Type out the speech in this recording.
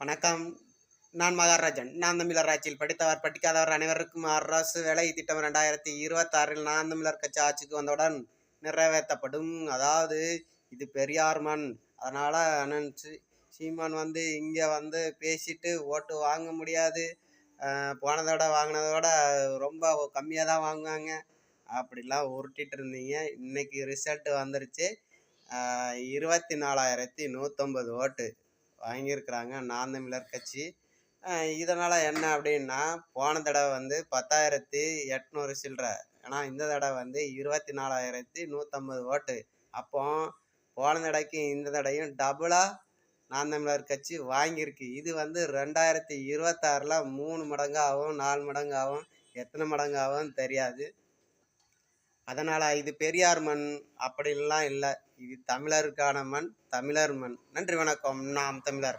வணக்கம். நான் மகாராஜன். நாம் தமிழர் ஆட்சியில் படித்தவர் படிக்காதவர் அனைவருக்கும் அரசு வேலை திட்டம் 2026 நாம் தமிழர் கட்சி ஆட்சிக்கு வந்தவுடன் நிறைவேற்றப்படும். அதாவது இது பெரியார் மண். அதனால அண்ணன் சீமான் இங்கே பேசிட்டு ஓட்டு வாங்க முடியாது. போனதோட வாங்கினதோட ரொம்ப கம்மியாக தான் வாங்குவாங்க அப்படிலாம் உருட்டிட்டு இருந்தீங்க. இன்னைக்கு ரிசல்ட் வந்துருச்சு. 24,150 ஓட்டு வாங்கியிருக்கிறாங்க நாம் தமிழர் கட்சி. இதனால் என்ன அப்படின்னா, போன தடவை 10,800 சில்லற. ஆனால் இந்த தடவை 24,150 ஓட்டு. அப்போ போன தடவைக்கு இந்த தடவையும் டபுளாக நாம் தமிழர் கட்சி வாங்கியிருக்கு. இது 2026 3 மடங்காகவும் 4 மடங்காகவும் எத்தனை மடங்காகவும் தெரியாது. அதனால் இது பெரியார் மண் அப்படின்லாம் இல்லை. இது தமிழருக்கான மண், தமிழர் மண். நன்றி, வணக்கம். நாம் தமிழர்.